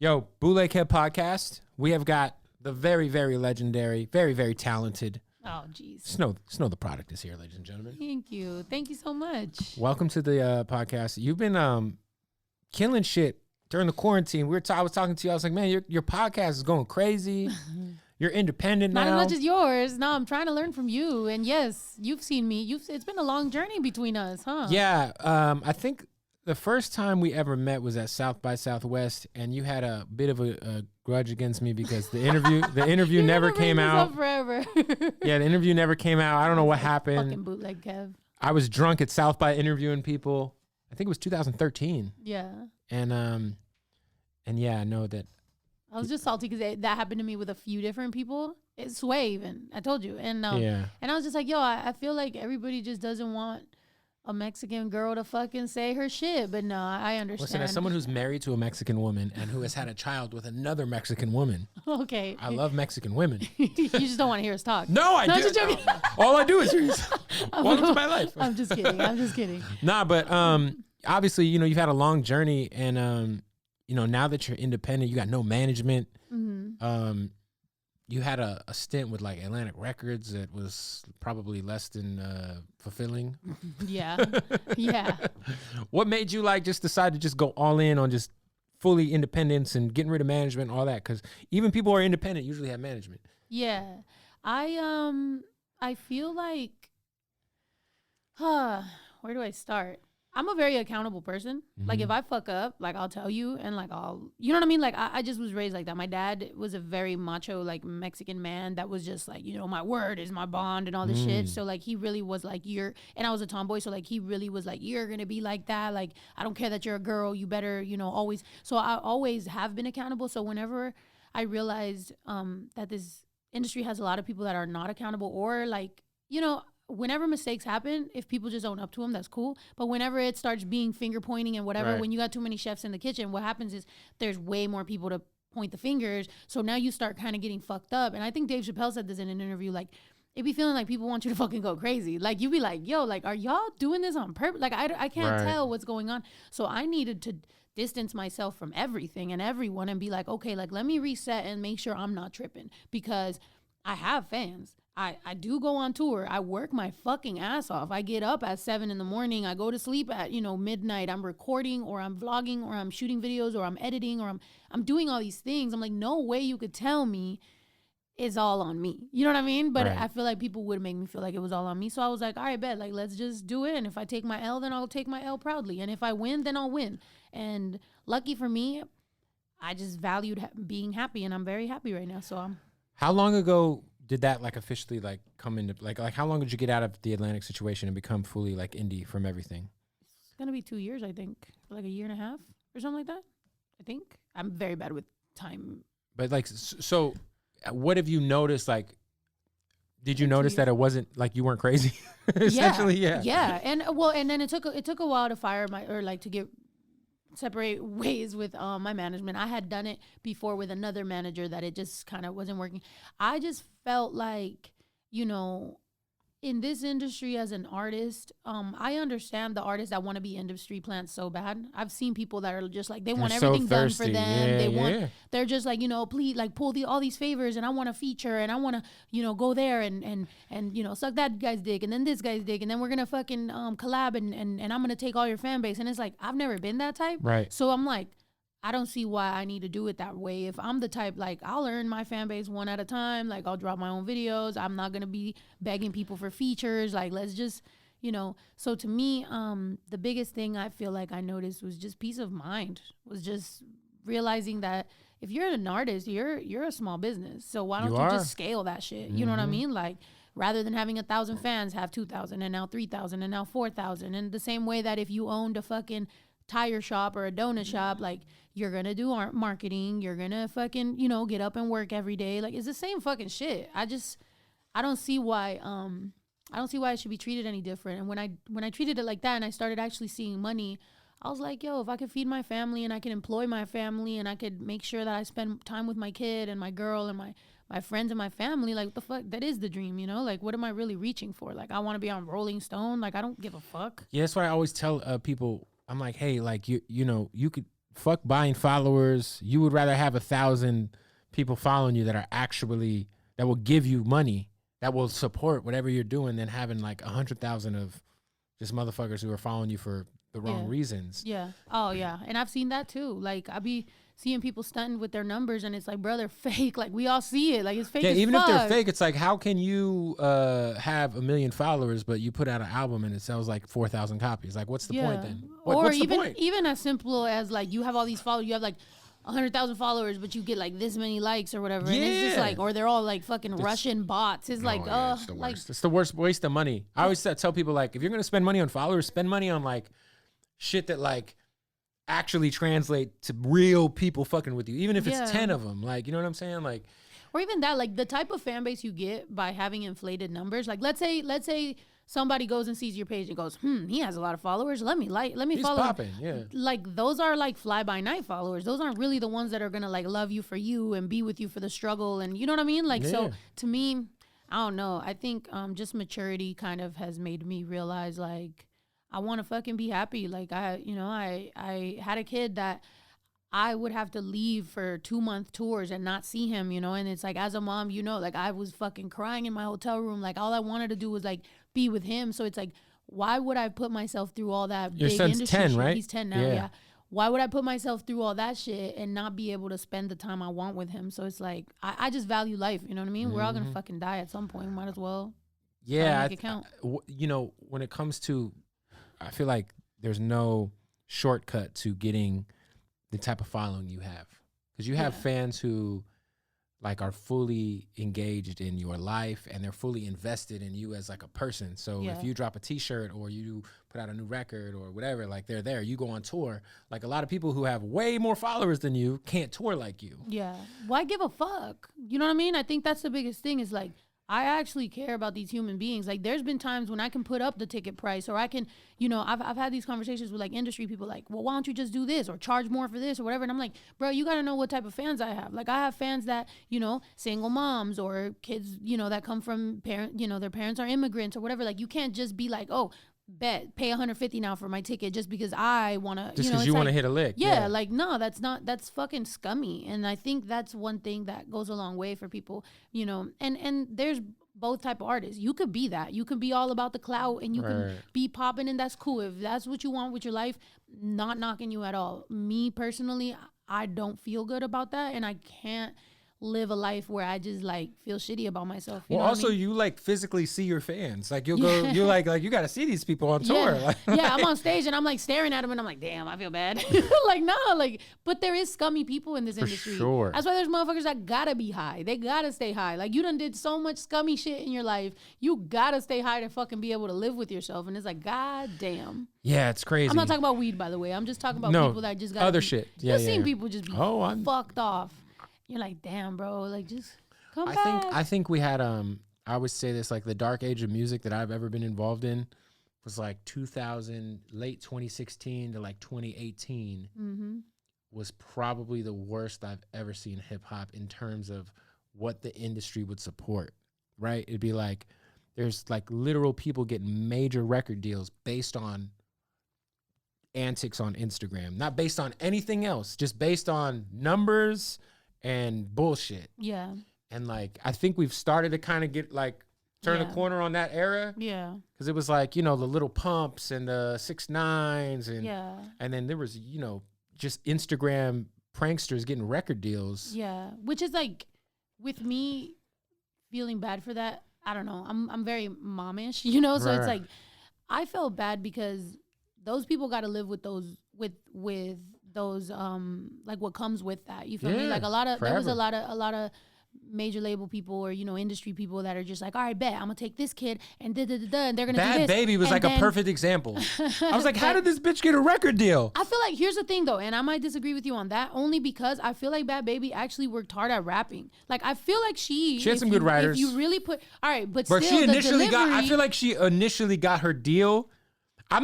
Yo, Bootleg Kev podcast. We have got the very, very legendary, very, very talented. Oh, jeez. Snow the product is here, ladies and gentlemen. Thank you. Thank you so much. Welcome to the podcast. You've been killing shit during the quarantine. I was talking to you. I was like, man, your podcast is going crazy. You're independent now. Not as much as yours. No, I'm trying to learn from you. And yes, you've seen me. It's been a long journey between us, huh? Yeah. I think the first time we ever met was at South by Southwest, and you had a bit of a grudge against me because the interview never came out. Forever. Yeah, the interview never came out. I don't know what happened. Fucking Bootleg Kev. I was drunk at South by interviewing people. I think it was 2013. Yeah. And yeah, I know that. I was just salty because that happened to me with a few different people. It's Sway even. I told you. And yeah. And I was just like, yo, I feel like everybody just doesn't want a Mexican girl to fucking say her shit. But no, I understand. Listen, as someone who's married to a Mexican woman and who has had a child with another Mexican woman. Okay. I love Mexican women. You just don't want to hear us talk. No, I do. Just joking. All I do is hear you. Welcome to my life. I'm just kidding. Nah, but obviously, you've had a long journey, and now that you're independent, you got no management. Mm-hmm. You had a stint with like Atlantic Records that was probably less than fulfilling. Yeah. Yeah. What made you just decide to just go all in on just fully independence and getting rid of management and all that? Because even people who are independent usually have management. Yeah. I feel like, where do I start? I'm a very accountable person. Mm-hmm. Like if I fuck up, I'll tell you, and you know what I mean? I just was raised like that. My dad was a very macho, Mexican man that was just my word is my bond and all this shit. So he really was and I was a tomboy. So he really was you're going to be like that. I don't care that you're a girl. You better, always. So I always have been accountable. So whenever I realized that this industry has a lot of people that are not accountable or whenever mistakes happen, if people just own up to them, that's cool. But whenever it starts being finger pointing and whatever, right. When you got too many chefs in the kitchen, what happens is there's way more people to point the fingers. So now you start kind of getting fucked up. And I think Dave Chappelle said this in an interview, it be feeling like people want you to fucking go crazy. You be like, yo, are y'all doing this on purpose? I can't tell what's going on. So I needed to distance myself from everything and everyone and be like, okay, let me reset and make sure I'm not tripping because I have fans. I do go on tour. I work my fucking ass off. I get up at 7 a.m. I go to sleep at, midnight. I'm recording or I'm vlogging or I'm shooting videos or I'm editing or I'm doing all these things. I'm like, no way you could tell me it's all on me. You know what I mean? But I feel like people would make me feel like it was all on me. So I was like, all right, bet. Let's just do it. And if I take my L, then I'll take my L proudly. And if I win, then I'll win. And lucky for me, I just valued being happy. And I'm very happy right now. So I'm. How long ago did that officially come into how long did you get out of the Atlantic situation and become fully indie from everything? It's gonna be 2 years, I think, a year and a half or something like that. I think I'm very bad with time. But so, what have you noticed? Did you notice that it wasn't you weren't crazy? Essentially, yeah. And then it took a while to fire to get. Separate ways with my management. I had done it before with another manager that it just kind of wasn't working. I just felt in this industry as an artist, I understand the artists that want to be industry plants so bad. I've seen people that are just they want everything done for them. They're just please pull all these favors and I want to feature and I want to, go there and suck that guy's dick and then this guy's dick and then we're going to fucking collab and I'm going to take all your fan base. And it's I've never been that type. Right. So I'm I don't see why I need to do it that way. If I'm the type, I'll earn my fan base one at a time. I'll drop my own videos. I'm not going to be begging people for features. Let's just, So to me, the biggest thing I feel I noticed was just peace of mind. Was just realizing that if you're an artist, you're a small business. So why don't you just scale that shit? You know what I mean? Rather than having 1,000 fans, have 2,000 and now 3,000 and now 4,000. And the same way that if you owned a fucking tire shop or a donut shop, you're gonna do art marketing, you're gonna fucking get up and work every day. It's the same fucking shit. I don't see why it should be treated any different. And when I treated it like that and I started actually seeing money, I was like, yo, if I could feed my family and I could employ my family and I could make sure that I spend time with my kid and my girl and my friends and my family, what the fuck, that is the dream, what am I really reaching for? I want to be on Rolling Stone. I don't give a fuck. Yeah, that's what I always tell people. I'm like, hey, you could fuck buying followers. You would rather have 1,000 people following you that are actually, that will give you money, that will support whatever you're doing, than having like 100,000 of just motherfuckers who are following you for the wrong reasons. Yeah. Oh yeah. And I've seen that too. Like I be seeing people stunting with their numbers, and it's like, bro, they're fake. Like we all see it. Like it's fake. Yeah, as even fuck. if they're fake, it's like, how can you have 1 million followers, but you put out an album and it sells like 4,000 copies? Like, what's the point then? What's even the point? even as simple as like you have all these followers, you have like 100,000 followers, but you get like this many likes or whatever, and it's just like, or they're all like fucking Russian bots. It's like, it's the worst. It's the worst waste of money. I always tell people, like, if you're gonna spend money on followers, spend money on like shit that like actually translate to real people fucking with you, even if it's 10 of them. Like, you know what I'm saying? Like, or even that, like the type of fan base you get by having inflated numbers. Like, let's say somebody goes and sees your page and goes, he has a lot of followers. Let me he's follow popping, him. Yeah. Like those are like fly by night followers. Those aren't really the ones that are gonna like love you for you and be with you for the struggle. And you know what I mean? Like, so to me, I don't know. I think just maturity kind of has made me realize like I want to fucking be happy. Like I had a kid that I would have to leave for 2-month tours and not see him, and it's like, as a mom, like I was fucking crying in my hotel room. Like all I wanted to do was like be with him. So it's like, why would I put myself through all that Your big son's industry 10, shit? right? He's 10 now, yeah. Why would I put myself through all that shit and not be able to spend the time I want with him? So it's like, I just value life, you know what I mean? We're all gonna fucking die at some point. Might as well make it count. When it comes to, I feel like there's no shortcut to getting the type of following you have, because you have fans who like are fully engaged in your life and they're fully invested in you as like a person. So if you drop a t-shirt or you put out a new record or whatever, like they're there, you go on tour. Like a lot of people who have way more followers than you can't tour like you. Yeah. Why give a fuck? You know what I mean? I think that's the biggest thing is like, I actually care about these human beings. Like there's been times when I can put up the ticket price, or I can, I've had these conversations with like industry people like, well, why don't you just do this or charge more for this or whatever? And I'm like, bro, you got to know what type of fans I have. Like I have fans that, single moms or kids, that come from their parents are immigrants or whatever. Like you can't just be like, oh, pay $150 now for my ticket just because I want to, just because you want to hit a lick. Like, no, that's fucking scummy. And I think that's one thing that goes a long way for people, and there's both type of artists. You could be that. You can be all about the clout and you can be popping, and that's cool. If that's what you want with your life, not knocking you at all. Me personally, I don't feel good about that, and I can't live a life where I just like feel shitty about myself. You know also, what I mean? you like physically see your fans. Like you'll go, you're like you got to see these people on tour. I'm on stage and I'm like staring at them and I'm like, damn, I feel bad. Like, no, like, but there is scummy people in this industry. Sure. That's why there's motherfuckers that gotta be high. They gotta stay high. Like you done did so much scummy shit in your life. You gotta stay high to fucking be able to live with yourself. And it's like, god damn. Yeah, it's crazy. I'm not talking about weed, by the way. I'm just talking about people that just got other shit. Yeah, You've seen people just be fucked off. You're like, damn, bro, like just come back. I think we had I always say this, like the dark age of music that I've ever been involved in was like 2000, late 2016 to like 2018 was probably the worst I've ever seen hip hop in terms of what the industry would support. Right? It'd be like there's like literal people getting major record deals based on antics on Instagram, not based on anything else, just based on numbers and bullshit. Yeah. And like I think we've started to kind of get like turn the corner on that era. Yeah. Because it was like, the little pumps and the 6ix9ines and and then there was, just Instagram pranksters getting record deals. Yeah. Which is like with me feeling bad for that, I don't know. I'm very momish, so it's like I felt bad because those people got to live with those with those like what comes with that. You feel me? Like there was a lot of major label people or industry people that are just like, all right, bet I'm gonna take this kid and and they're gonna do this. Bad Baby was like a perfect example. I was like, how did this bitch get a record deal? I feel like here's the thing though, and I might disagree with you on that only because I feel like Bad Baby actually worked hard at rapping. Like I feel like she had some good writers. If you really put all right, but still she initially I feel like she initially got her deal. I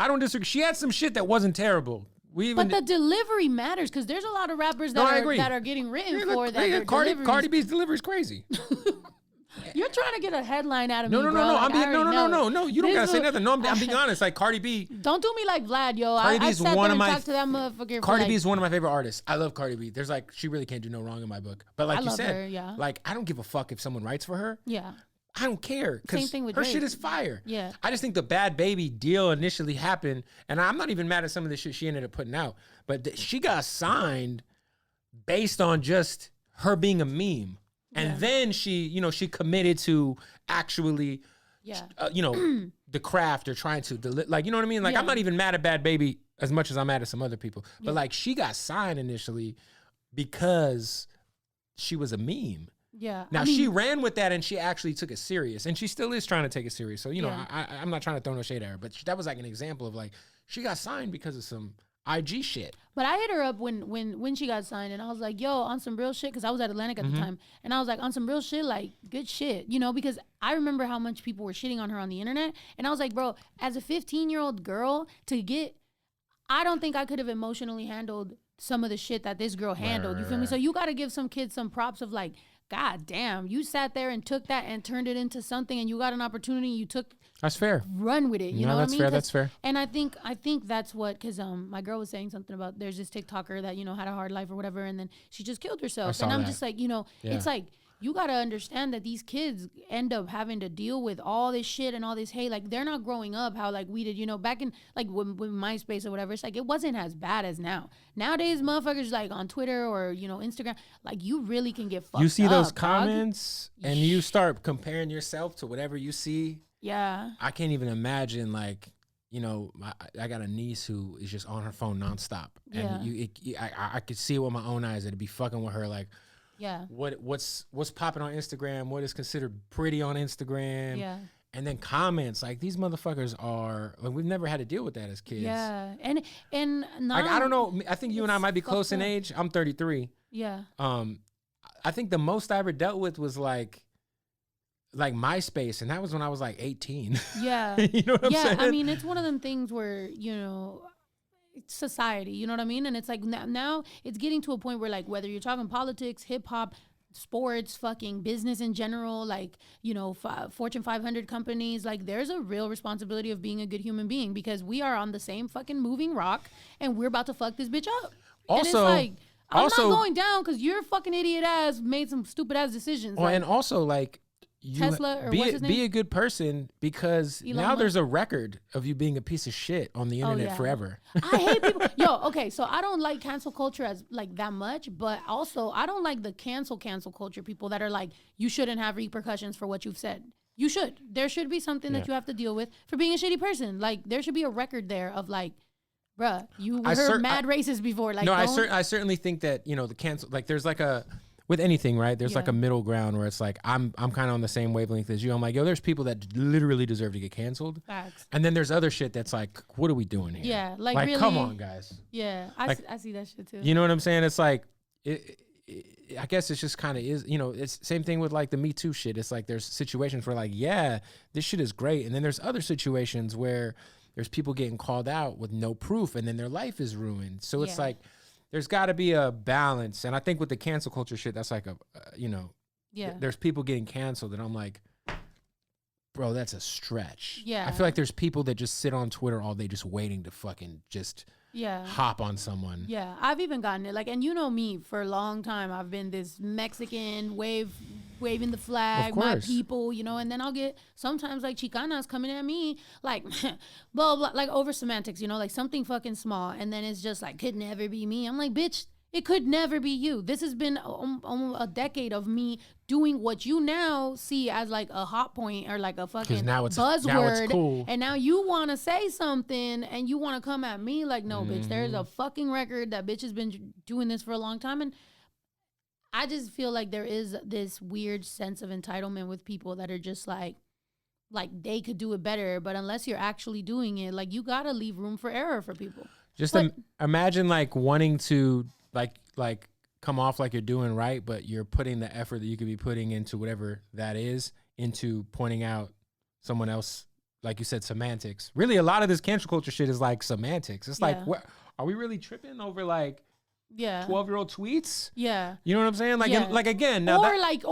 don't disagree. She had some shit that wasn't terrible. But the delivery matters because there's a lot of rappers that are getting written for that. Cardi B's delivery is crazy. Your trying to get a headline out of me, No. bro. Like, No. You don't gotta say nothing. No, I'm being honest. Like Cardi B. Don't do me like Vlad, yo. Cardi B I is sat one there of and my. talked to that motherfucker. Cardi B is one of my favorite artists. I love Cardi B. There's like she really can't do no wrong in my book. But like I you love said, her, yeah. like I don't give a fuck if someone writes for her. Yeah. I don't care because her Drake. shit is fire. Yeah. I just think the Bad Baby deal initially happened, and I'm not even mad at some of the shit she ended up putting out, but she got signed based on just her being a meme, and then she committed to actually, the craft or trying to like, you know what I mean? Like I'm not even mad at Bad Baby as much as I'm mad at some other people, but like she got signed initially because she was a meme. Yeah. Now she ran with that and she actually took it serious, and she still is trying to take it serious. So I'm not trying to throw no shade at her, but that was like an example of like she got signed because of some IG shit. But I hit her up when she got signed, and I was like, yo, on some real shit, because I was at Atlantic at the time, and I was like, on some real shit, like good shit, because I remember how much people were shitting on her on the internet, and I was like, bro, as a 15-year-old girl I don't think I could have emotionally handled some of the shit that this girl handled. You feel me? So you got to give some kids some props of like, God damn, you sat there and took that and turned it into something, and you got an opportunity. You took. That's fair. Run with it. You know what I mean? That's fair. And I think that's what, because my girl was saying something about there's this TikToker that had a hard life or whatever, and then she just killed herself. And I'm just like, it's like you got to understand that these kids end up having to deal with all this shit and all this hate. Like they're not growing up how like we did, back in like when MySpace or whatever. It's like it wasn't as bad as now. Nowadays, motherfuckers like on Twitter or Instagram, like you really can get fucked up. You see those comments and you start comparing yourself to whatever you see. Yeah. I can't even imagine like, I got a niece who is just on her phone nonstop, and I could see it with my own eyes. It'd be fucking with her like. Yeah. What's popping on Instagram? What is considered pretty on Instagram? Yeah. And then comments like these motherfuckers are like we've never had to deal with that as kids. Yeah. And now, like I don't know. I think you and I might be close in age. I'm 33. Yeah. I think the most I ever dealt with was like MySpace, and that was when I was like 18. Yeah. You know what I'm saying? I mean, it's one of them things where it's society, you know what I mean? And it's like now it's getting to a point where like whether you're talking politics, hip hop, sports, fucking business in general, like, Fortune 500 companies, like there's a real responsibility of being a good human being, because we are on the same fucking moving rock and we're about to fuck this bitch up. Also, and it's like, I'm not going down because your fucking idiot ass made some stupid ass decisions. Well, and also like, Tesla or what's his name? Be a good person, because Elon now Musk. There's a record of you being a piece of shit on the internet forever. I hate people. Okay, so I don't like cancel culture as like that much, but also I don't like the cancel culture people that are like, you shouldn't have repercussions for what you've said. You should. There should be something that you have to deal with for being a shitty person. Like there should be a record there of like, bruh, you heard mad racist before. Like, no, I certainly think that the cancel, like there's like a. With anything, right? There's like a middle ground where it's like I'm kind of on the same wavelength as you. I'm like, yo, there's people that literally deserve to get canceled. Facts. And then there's other shit that's like, what are we doing here? Yeah, like really, come on, guys. Yeah, I see that shit too. You know what I'm saying? It's like, I guess it's just kind of is. It's same thing with like the Me Too shit. It's like there's situations where like, yeah, this shit is great, and then there's other situations where there's people getting called out with no proof, and then their life is ruined. So it's like. There's got to be a balance, and I think with the cancel culture shit, that's like there's people getting canceled, and I'm like, bro, that's a stretch. Yeah, I feel like there's people that just sit on Twitter all day just waiting to fucking just hop on someone. Yeah, I've even gotten it. Like, and me, for a long time, I've been this Mexican waving the flag, my people, and then I'll get sometimes like Chicanas coming at me like blah blah, like over semantics, like something fucking small, and then it's just like could never be me. I'm like, bitch, it could never be you. This has been almost a decade of me doing what you now see as like a hot point or like a fucking buzzword. Now it's cool. And now you want to say something and you want to come at me like, no, bitch, there's a fucking record. That bitch has been doing this for a long time. And I just feel like there is this weird sense of entitlement with people that are just like they could do it better. But unless you're actually doing it, like you got to leave room for error for people. Just imagine like wanting to like come off like you're doing right, but you're putting the effort that you could be putting into whatever that is into pointing out someone else, like you said, semantics. Really, a lot of this cancel culture shit is like semantics. It's like, what are we really tripping over? Like, Yeah. 12-year-old tweets. Yeah. You know what I'm saying? Like, Yeah. like again, now or like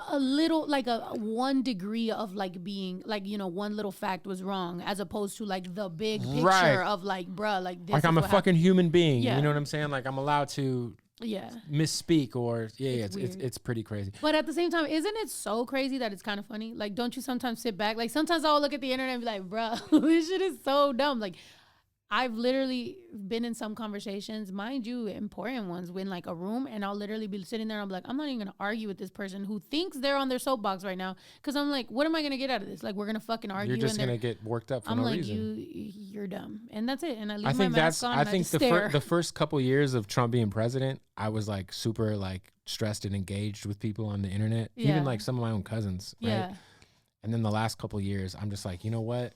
a little, like a 1 degree of like being like, you know, one little fact was wrong, as opposed to like the big picture Right. of like, bruh, like this. like is I'm a what fucking happened. human being. Yeah. You know what I'm saying? Like I'm allowed to Yeah. misspeak or It's it's pretty crazy. But at the same time, isn't it so crazy that it's kind of funny? Like, don't you sometimes sit back? Like, sometimes I'll look at the internet and be like, bruh, this shit is so dumb. Like, I've literally been in some conversations, mind you, important ones, in like a room, and I'll literally be sitting there and I'm like, I'm not even gonna argue with this person who thinks they're on their soapbox right now, because I'm like, what am I gonna get out of this? Like, we're gonna fucking argue. You're just gonna get worked up for no reason. I'm like, you're dumb, and that's it. And I leave I think my mask on. I and think just stare. the first couple years of Trump being president, I was like super like stressed and engaged with people on the internet, Yeah. even like some of my own cousins, right? Yeah. And then the last couple years, I'm just like, you know what?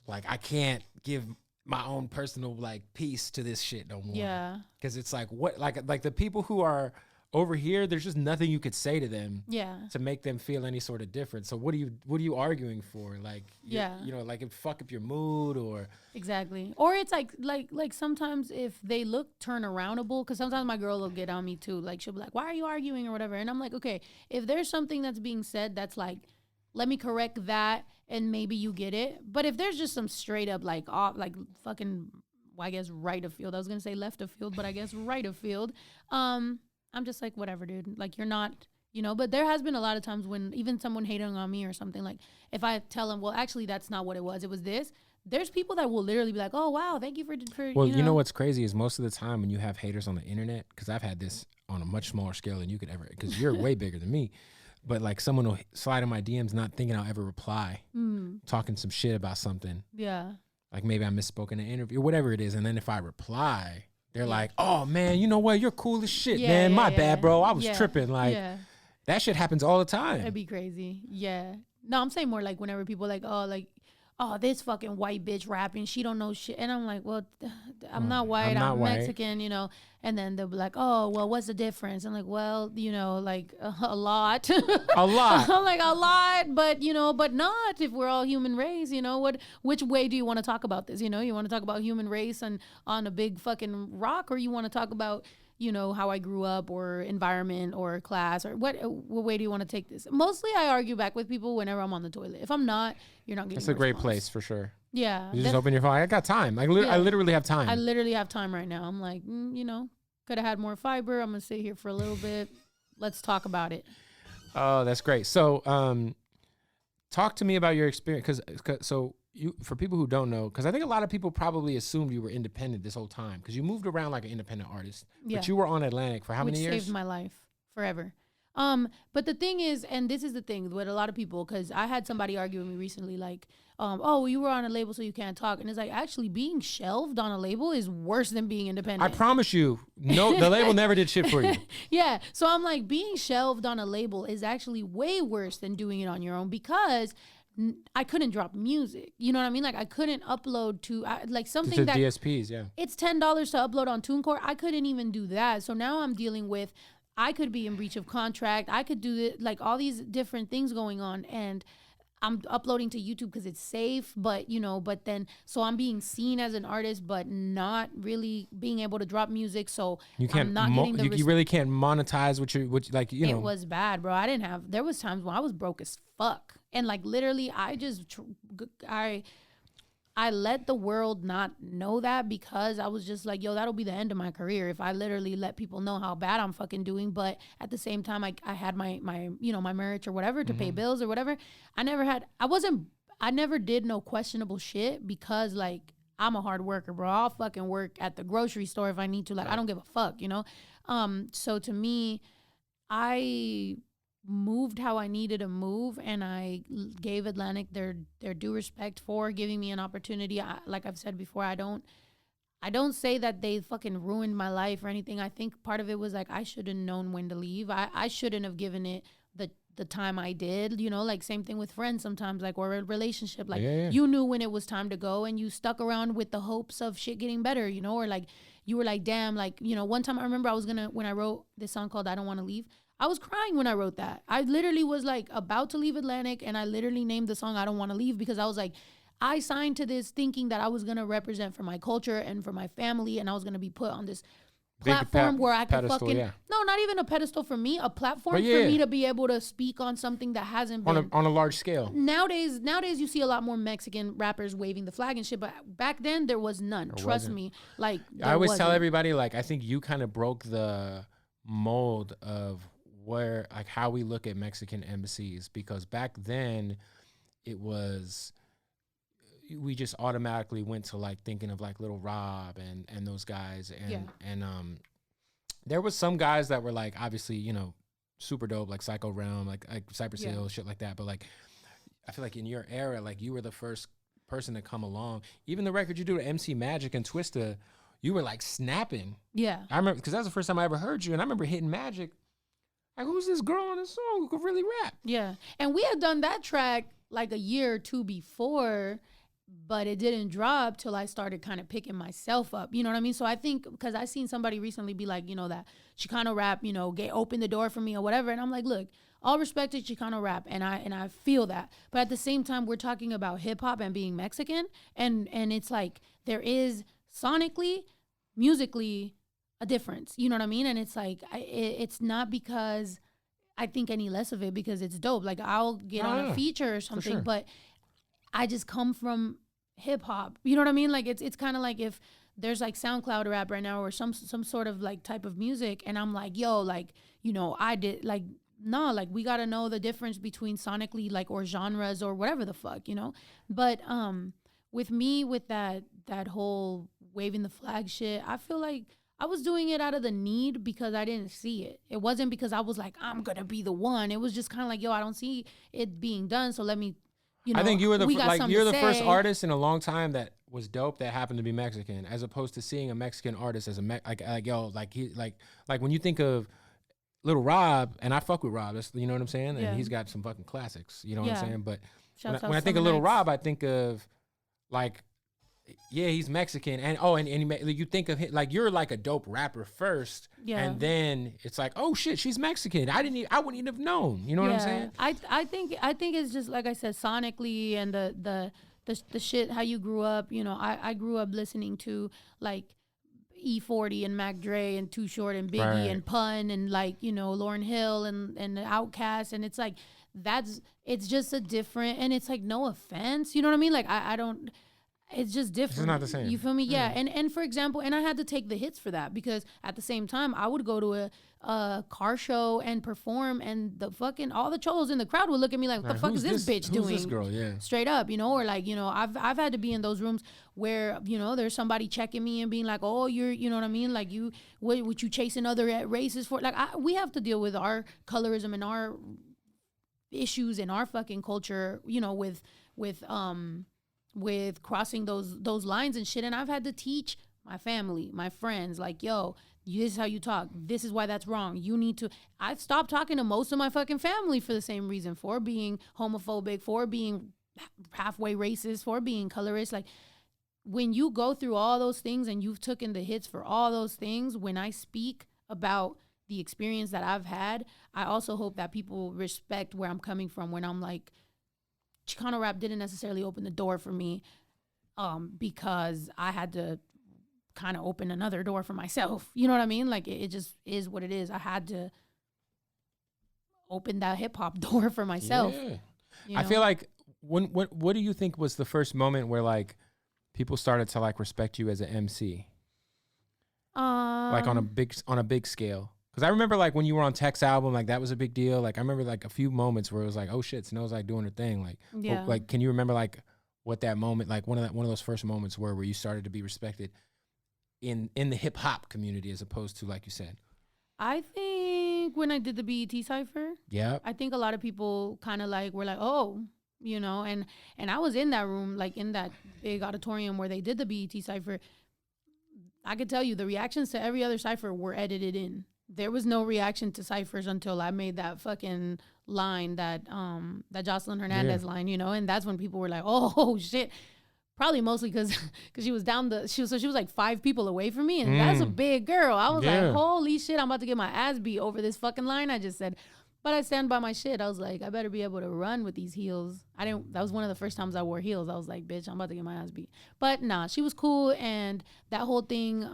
Like I can't give my own personal like piece to this shit no more. Yeah. Because it's like what like the people who are over here, there's just nothing you could say to them. Yeah. To make them feel any sort of different. So what are you arguing for? Like Yeah. you know, like it fuck up your mood or Exactly. Or it's like sometimes if they look turnaroundable, because sometimes my girl will get on me too. Like she'll be like, why are you arguing or whatever? And I'm like, okay, if there's something that's being said that's like, let me correct that and maybe you get it. But if there's just some straight up like off, like fucking, well, I guess right of field. I was gonna say left of field, but I guess right of field. I'm just like, whatever, dude. Like you're not, you know. But there has been a lot of times when even someone hating on me or something, like if I tell them, well, actually that's not what it was. It was this. There's people that will literally be like, oh wow, thank you for well, you know what's crazy is most of the time when you have haters on the internet, because I've had this on a much smaller scale than you could ever, because you're way bigger than me. But like someone will slide in my DMs not thinking I'll ever reply, talking some shit about something. Yeah. Like maybe I misspoke in an interview, whatever it is. And then if I reply, they're like, oh man, you know what? You're cool as shit, man. My bad, bro. I was tripping. Like that shit happens all the time. That'd be crazy. Yeah. No, I'm saying more like whenever people like, oh, this fucking white bitch rapping, she don't know shit. And I'm like, well, I'm not white, I'm Mexican, you know. And then they'll be like, oh, well, what's the difference? I'm like, well, you know, like a lot. A lot. I'm like, a lot, but, you know, but not if we're all human race, you know. Which way do you want to talk about this? You know, you want to talk about human race and on a big fucking rock, or you want to talk about, you know, how I grew up or environment or class, or what way do you want to take this? Mostly I argue back with people whenever I'm on the toilet. If I'm not, you're not getting That's a great place for sure. Yeah. You just open your phone. I got time. I literally have time. I literally have time right now. I'm like, you know, could have had more fiber. I'm going to sit here for a little bit. Let's talk about it. Oh, that's great. So talk to me about your experience. So you, for people who don't know, because I think a lot of people probably assumed you were independent this whole time because you moved around like an independent artist. Yeah. But you were on Atlantic for how many years? Which saved my life forever. But the thing is, and this is the thing with a lot of people, because I had somebody argue with me recently, like, oh, you were on a label so you can't talk. And it's like, actually being shelved on a label is worse than being independent. I promise you, no, the label never did shit for you. Yeah. So I'm like, being shelved on a label is actually way worse than doing it on your own, because I couldn't drop music. You know what I mean? Like I couldn't upload to like something to that DSPs, yeah. It's $10 to upload on TuneCore. I couldn't even do that. So now I'm dealing with, I could be in breach of contract. I could do it, like all these different things going on, and I'm uploading to YouTube because it's safe. But you know, but then so I'm being seen as an artist, but not really being able to drop music. So you can't. I'm not getting the you really can't monetize what like you know. It was bad, bro. I didn't have. There was times when I was broke as fuck, and like literally, I let the world not know that, because I was just like, yo, that'll be the end of my career if I literally let people know how bad I'm fucking doing. But at the same time, I had my you know, my merch or whatever to pay bills or whatever. I never did no questionable shit, because like I'm a hard worker, bro. I'll fucking work at the grocery store if I need to. Like, I don't give a fuck, you know? So to me, I moved how I needed to move, and I gave Atlantic their due respect for giving me an opportunity. Like I've said before, I don't say that they fucking ruined my life or anything. I think part of it was like I should have known when to leave. I shouldn't have given it the time I did, you know, like same thing with friends sometimes, like, or a relationship, like you knew when it was time to go and you stuck around with the hopes of shit getting better, you know, or like you were like, damn, like, you know, one time I remember when I wrote this song called I Don't Want to Leave, I was crying when I wrote that. I literally was like about to leave Atlantic, and I literally named the song I Don't Want to Leave, because I was like, I signed to this thinking that I was going to represent for my culture and for my family, and I was going to be put on this platform where I could pedestal, fucking no, not even a pedestal for me, a platform for me to be able to speak on something that hasn't been on a large scale. Nowadays you see a lot more Mexican rappers waving the flag and shit, but back then there was none. Trust me. Like I always tell everybody, like, I think you kind of broke the mold of where, like, how we look at Mexican embassies, because back then it was, we just automatically went to like thinking of like Little Rob and those guys, and there was some guys that were like obviously, you know, super dope, like Psycho Realm, like Cypress Hill, shit like that. But like, I feel like in your era, like you were the first person to come along. Even the record you do to MC Magic and Twista, you were like snapping. Yeah, I remember, because that was the first time I ever heard you, and I remember hitting Magic. Like, who's this girl on this song who could really rap? Yeah, and we had done that track like a year or two before, but it didn't drop till I started kind of picking myself up. You know what I mean? So I think, because I seen somebody recently be like, you know, that Chicano rap, you know, open the door for me or whatever. And I'm like, look, all respect to Chicano rap, and I feel that. But at the same time, we're talking about hip hop and being Mexican, and it's like there is sonically, musically, a difference. You know what I mean? And it's like it's not because I think any less of it, because it's dope. Like I'll get on a feature or something, but I just come from hip hop. You know what I mean? Like it's kind of like if there's like SoundCloud rap right now or some sort of like type of music, and I'm like, yo, like, you know, I did like, no, like we got to know the difference between sonically, like, or genres or whatever the fuck, you know? But with me, with that whole waving the flag shit, I feel like I was doing it out of the need because I didn't see it. It wasn't because I was like, I'm going to be the one. It was just kind of like, yo, I don't see it being done, so let me, you know, I think you were you're the first artist in a long time that was dope that happened to be Mexican, as opposed to seeing a Mexican artist as a like when you think of Little Rob, and I fuck with Rob, that's, you know what I'm saying, and he's got some fucking classics, you know what I'm saying. But when I think of Little Rob, I think of like, yeah, he's Mexican, and you think of him, like, you're like a dope rapper first, and then it's like, oh shit, she's Mexican. I wouldn't even have known. You know what I'm saying? I think it's just like I said, sonically, and the shit, how you grew up. You know, I grew up listening to like E40 and Mac Dre and Too Short and Biggie and Pun and, like, you know, Lauryn Hill and Outkast, and it's like it's just a different, and it's like, no offense, you know what I mean? Like I don't. It's just different. It's not the same. You feel me? Yeah. And for example, and I had to take the hits for that, because at the same time, I would go to a car show and perform, and the fucking all the cholos in the crowd would look at me like, what the fuck is this bitch doing? Who's this girl? Yeah. Straight up, you know, or like, you know, I've had to be in those rooms where, you know, there's somebody checking me and being like, oh, you're, you know what I mean? Like, what you chasing other races for? Like, we have to deal with our colorism and our issues in our fucking culture, you know, with crossing those lines and shit. And I've had to teach my family, my friends, like, yo, this is how you talk. This is why that's wrong. You need to. I've stopped talking to most of my fucking family for the same reason, for being homophobic, for being halfway racist, for being colorist. Like, when you go through all those things and you've taken the hits for all those things, when I speak about the experience that I've had, I also hope that people respect where I'm coming from, when I'm like, Chicano rap didn't necessarily open the door for me, because I had to kind of open another door for myself. You know what I mean? Like, it just is what it is. I had to open that hip hop door for myself. Yeah. You know? I feel like what do you think was the first moment where, like, people started to, like, respect you as an MC? Like on a big scale. Because I remember, like, when you were on Tech's album, like, that was a big deal. Like, I remember, like, a few moments where it was like, oh shit, Snow's, like, doing her thing. Like, like, can you remember, like, what that moment, like, one of those first moments where you started to be respected in the hip hop community, as opposed to, like you said? I think when I did the BET Cypher, I think a lot of people kind of like were like, oh, you know, and I was in that room, like in that big auditorium where they did the BET Cypher. I could tell you the reactions to every other Cypher were edited in. There was no reaction to ciphers until I made that fucking line, that Jocelyn Hernandez line, you know, and that's when people were like, oh shit. Probably mostly because she was she was like 5 people away from me, and that's a big girl. I was like, holy shit, I'm about to get my ass beat over this fucking line I just said. But I stand by my shit. I was like, I better be able to run with these heels. That was one of the first times I wore heels. I was like, bitch, I'm about to get my ass beat. But nah, she was cool, and that whole thing,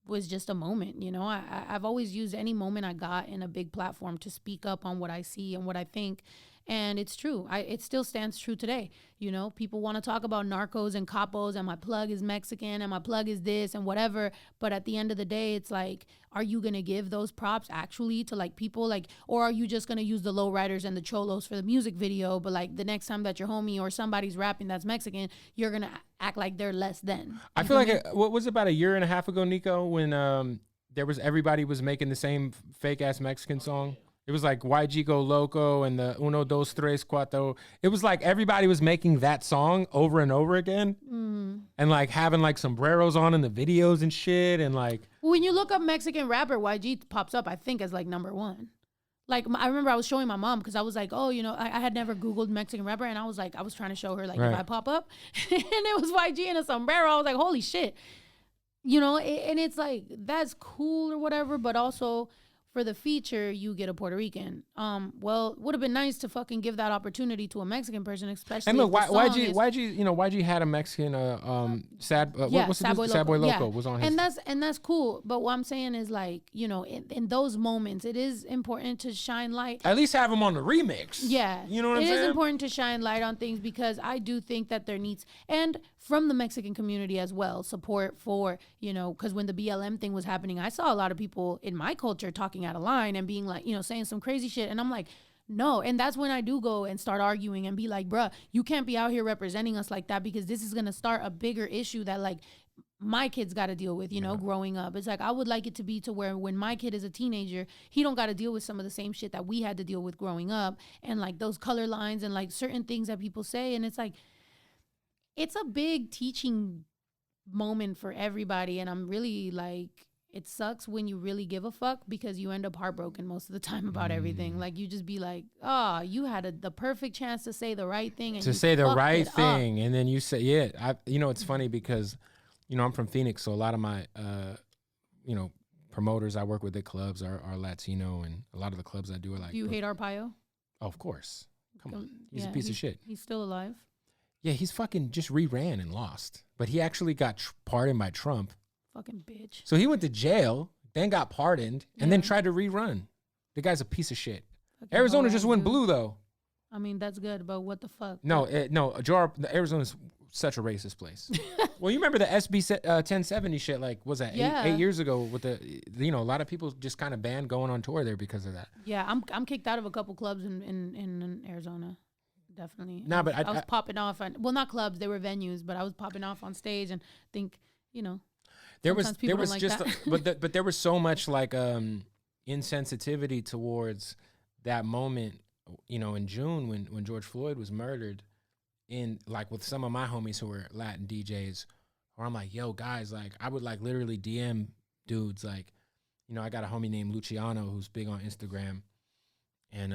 was just a moment, you know. I've always used any moment I got in a big platform to speak up on what I see and what I think. And it's true. It still stands true today. You know, people want to talk about narcos and capos and my plug is Mexican and my plug is this and whatever. But at the end of the day, it's like, are you going to give those props actually to like people like, or are you just going to use the lowriders and the cholos for the music video? But like the next time that your homie or somebody's rapping that's Mexican, you're going to act like they're less than. I feel like, what was it, about a year and a half ago, Nico, when everybody was making the same fake ass Mexican song? It was like YG Go Loco and the Uno, Dos, Tres, Cuatro. It was like everybody was making that song over and over again. And like having like sombreros on in the videos and shit. And like, when you look up Mexican rapper, YG pops up, I think, as like number one. Like, I remember I was showing my mom because I was like, oh, you know, I had never Googled Mexican rapper. And I was like, I was trying to show her, like, if I pop up and it was YG in a sombrero, I was like, holy shit. You know, and it's like, that's cool or whatever. But also, for the feature, you get a Puerto Rican. Well, would have been nice to fucking give that opportunity to a Mexican person, especially. And look, YG had a Mexican Sad Boy Loco was on his. And that's cool. But what I'm saying is, like, you know, in those moments, it is important to shine light. At least have him on the remix. Yeah, you know what I'm saying. It is important to shine light on things because I do think that there needs, and from the Mexican community as well, support for, you know, because when the BLM thing was happening, I saw a lot of people in my culture talking out of line and being like, you know, saying some crazy shit. And I'm like, no. And that's when I do go and start arguing and be like, bruh, you can't be out here representing us like that because this is going to start a bigger issue that like my kids got to deal with, you know, growing up. It's like, I would like it to be to where when my kid is a teenager, he don't got to deal with some of the same shit that we had to deal with growing up and like those color lines and like certain things that people say. And it's like, it's a big teaching moment for everybody. And I'm really like, it sucks when you really give a fuck because you end up heartbroken most of the time about everything. Like, you just be like, oh, you had the perfect chance to say the right thing. And to say the right thing. And then you say, you know, it's funny because, you know, I'm from Phoenix. So a lot of my, you know, promoters I work with at clubs are Latino. And a lot of the clubs I do are like. Do you hate Arpaio? Oh, of course. Come on. He's a piece of shit. He's still alive. Yeah, he's fucking just re-ran and lost. But he actually got pardoned by Trump. Fucking bitch. So he went to jail, then got pardoned, and then tried to rerun. The guy's a piece of shit. Fucking Arizona just went blue, though. I mean, that's good, but what the fuck? No, Arizona's such a racist place. Well, you remember the SB 1070 shit, like, was that 8 years ago with the, you know, a lot of people just kind of banned going on tour there because of that. Yeah, I'm kicked out of a couple clubs in Arizona. Definitely. Nah, but I was popping off on, well, not clubs, they were venues, but I was popping off on stage and think, you know, there was just but there was so much like insensitivity towards that moment, you know, in June when George Floyd was murdered, in like with some of my homies who were Latin DJs, where I'm like, yo guys, like I would like literally DM dudes, like, you know, I got a homie named Luciano who's big on Instagram, and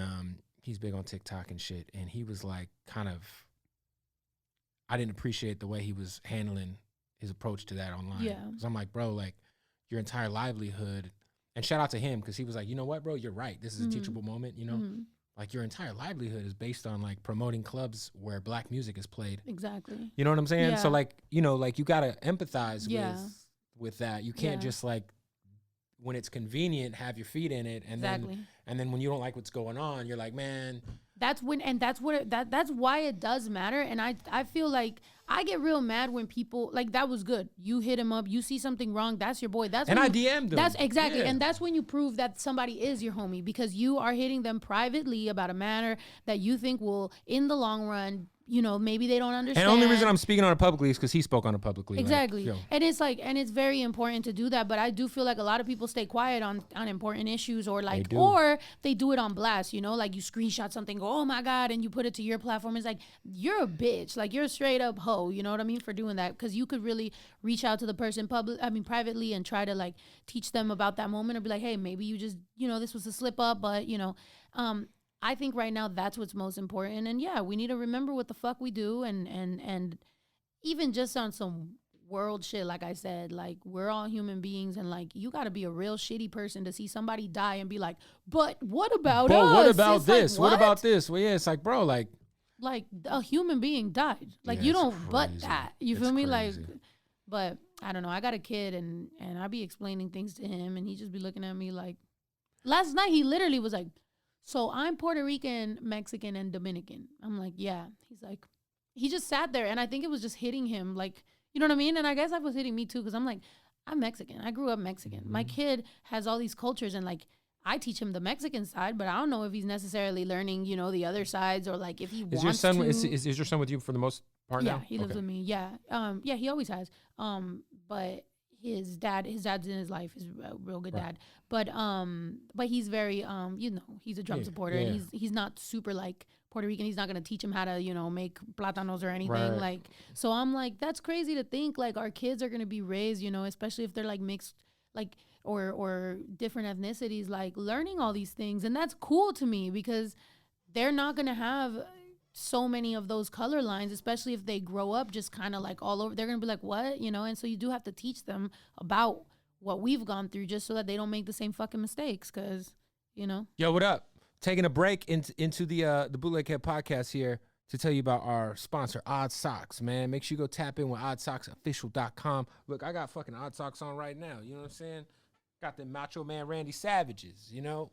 he's big on TikTok and shit. And he was like, I didn't appreciate the way he was handling his approach to that online. Yeah. Cause I'm like, bro, like your entire livelihood, and shout out to him, cause he was like, you know what, bro, you're right. This is a teachable moment, you know? Like your entire livelihood is based on like promoting clubs where black music is played. Exactly. You know what I'm saying? Yeah. So like, you know, like you gotta empathize with that. You can't just like, when it's convenient, have your feet in it, and then when you don't like what's going on, you're like, man. That's why it does matter. And I feel like I get real mad when people like, that was good. You hit him up, you see something wrong, that's your boy. That's when I DM'd him. That's exactly, and that's when you prove that somebody is your homie, because you are hitting them privately about a matter that you think will, in the long run, you know, maybe they don't understand. And the only reason I'm speaking on it publicly is because he spoke on it publicly. Exactly. Like, and it's like, and it's very important to do that. But I do feel like a lot of people stay quiet on important issues, or like, or they do it on blast, you know, like you screenshot something, go, oh my God, and you put it to your platform. It's like, you're a bitch. Like, you're a straight up hoe, you know what I mean, for doing that. Because you could really reach out to the person privately and try to like teach them about that moment, or be like, hey, maybe you just, you know, this was a slip up, but you know, I think right now that's what's most important. And yeah, we need to remember what the fuck we do, and even just on some world shit, like I said, like we're all human beings, and like you got to be a real shitty person to see somebody die and be like, but what about us? What about this? Like, what about this? Well, yeah, it's like, bro, like a human being died. Like, you don't, but that, you feel me? Like, But I don't know. I got a kid, and I be explaining things to him, and he just be looking at me like. Last night he literally was like, "So I'm Puerto Rican, Mexican, and Dominican." I'm like, "Yeah." He's like, he just sat there, and I think it was just hitting him, like, you know what I mean? And I guess that was hitting me too, because I'm like, I'm Mexican. I grew up Mexican. My kid has all these cultures, and like, I teach him the Mexican side, but I don't know if he's necessarily learning, you know, the other sides, or like if he wants your son, to. Is your son with you for the most part now? Yeah, he lives with me. Yeah. Yeah, he always has. But his dad's in his life. He's a real good dad. But he's very you know, he's a drum supporter, and he's not super like Puerto Rican. He's not gonna teach him how to, you know, make plátanos or anything. Like, so I'm like, that's crazy to think like our kids are gonna be raised, you know, especially if they're like mixed, like or different ethnicities, like learning all these things. And that's cool to me, because they're not gonna have so many of those color lines, especially if they grow up just kind of like all over. They're gonna be like, what, you know? And so you do have to teach them about what we've gone through, just so that they don't make the same fucking mistakes, because, you know. Yo, what up? Taking a break into the Bootleg Kev podcast here to tell you about our sponsor, Odd Socks, man. Make sure you go tap in with oddsocksofficial.com. Look, I got fucking Odd Socks on right now. You know what I'm saying? Got the Macho Man Randy Savages, you know?